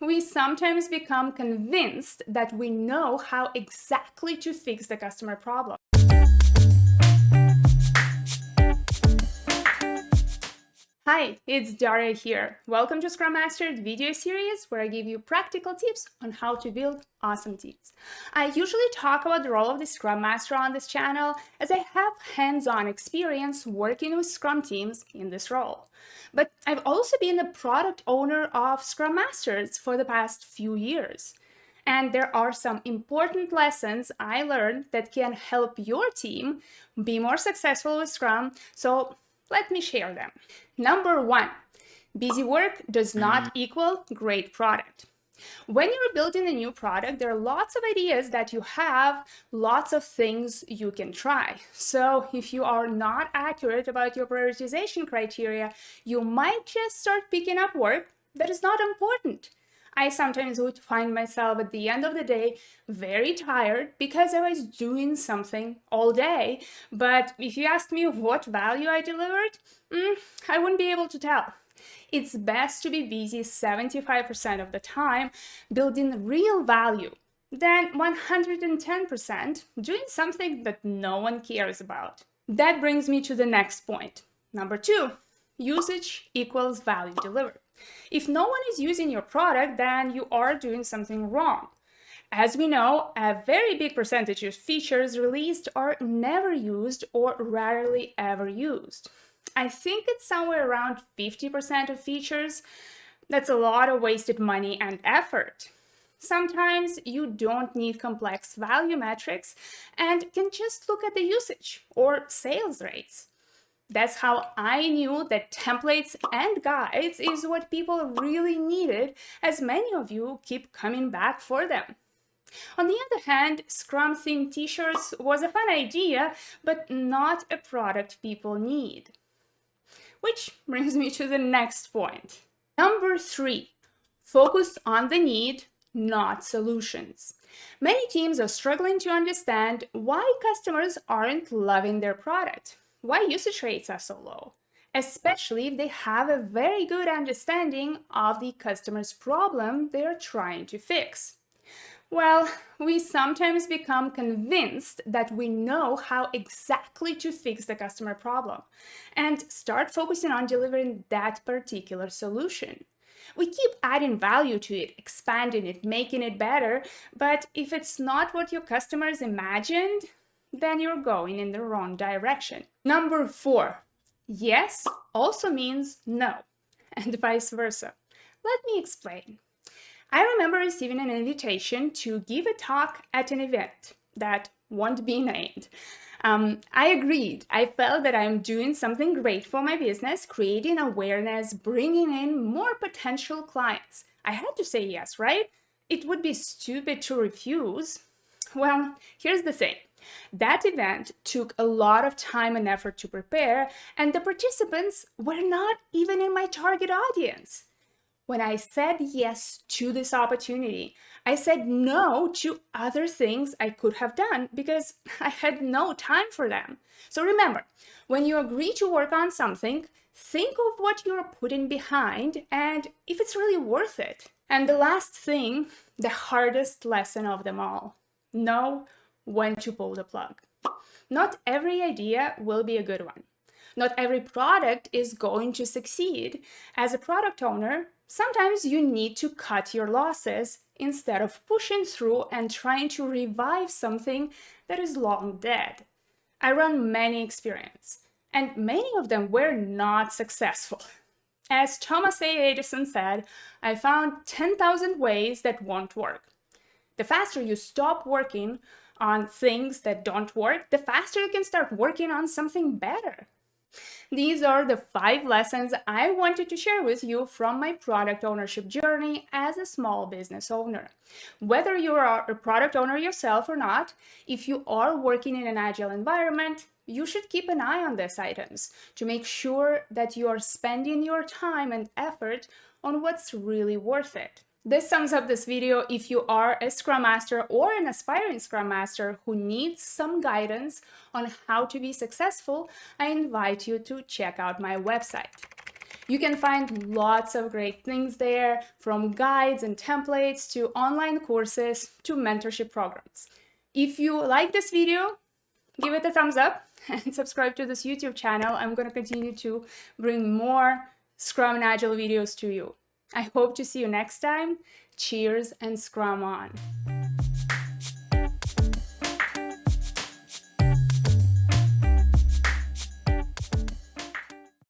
we sometimes become convinced that we know how exactly to fix the customer problem. Hi, it's Daria here. Welcome to ScrumMastered video series where I give you practical tips on how to build awesome teams. I usually talk about the role of the Scrum Master on this channel as I have hands-on experience working with Scrum teams in this role. But I've also been the product owner of Scrum Masters for the past few years. And there are some important lessons I learned that can help your team be more successful with Scrum. So let me share them. Number one, busy work does not equal great product. When you're building a new product, there are lots of ideas that you have, lots of things you can try. So if you are not accurate about your prioritization criteria, you might just start picking up work that is not important. I sometimes would find myself at the end of the day very tired because I was doing something all day. But if you asked me what value I delivered, I wouldn't be able to tell. It's best to be busy 75% of the time building real value than 110% doing something that no one cares about. That brings me to the next point. Number two, usage equals value delivered. If no one is using your product, then you are doing something wrong. As we know, a very big percentage of features released are never used or rarely ever used. I think it's somewhere around 50% of features. That's a lot of wasted money and effort. Sometimes you don't need complex value metrics and can just look at the usage or sales rates. That's how I knew that templates and guides is what people really needed, as many of you keep coming back for them. On the other hand, Scrum themed t-shirts was a fun idea, but not a product people need. Which brings me to the next point. Number three, focus on the need, not solutions. Many teams are struggling to understand why customers aren't loving their product. Why usage rates are so low, especially if they have a very good understanding of the customer's problem they are trying to fix. Well, we sometimes become convinced that we know how exactly to fix the customer problem and start focusing on delivering that particular solution. We keep adding value to it, expanding it, making it better, but if it's not what your customers imagined, then you're going in the wrong direction. Number four, yes also means no, and vice versa. Let me explain. I remember receiving an invitation to give a talk at an event that won't be named. I agreed. I felt that I'm doing something great for my business, creating awareness, bringing in more potential clients. I had to say yes, right? It would be stupid to refuse. Well, here's the thing. That event took a lot of time and effort to prepare, and the participants were not even in my target audience. When I said yes to this opportunity, I said no to other things I could have done because I had no time for them. So remember, when you agree to work on something, think of what you're putting behind and if it's really worth it. And the last thing, the hardest lesson of them all, know when to pull the plug. Not every idea will be a good one. Not every product is going to succeed. As a product owner, sometimes you need to cut your losses instead of pushing through and trying to revive something that is long dead. I run many experiments, and many of them were not successful. As Thomas A. Edison said, I found 10,000 ways that won't work. The faster you stop working on things that don't work, the faster you can start working on something better. These are the 5 lessons I wanted to share with you from my product ownership journey as a small business owner. Whether you are a product owner yourself or not, if you are working in an agile environment, you should keep an eye on these items to make sure that you are spending your time and effort on what's really worth it. This sums up this video. If you are a Scrum Master or an aspiring Scrum Master who needs some guidance on how to be successful, I invite you to check out my website. You can find lots of great things there, from guides and templates to online courses to mentorship programs. If you like this video, give it a thumbs up and subscribe to this YouTube channel. I'm going to continue to bring more Scrum and Agile videos to you. I hope to see you next time. Cheers and Scrum on!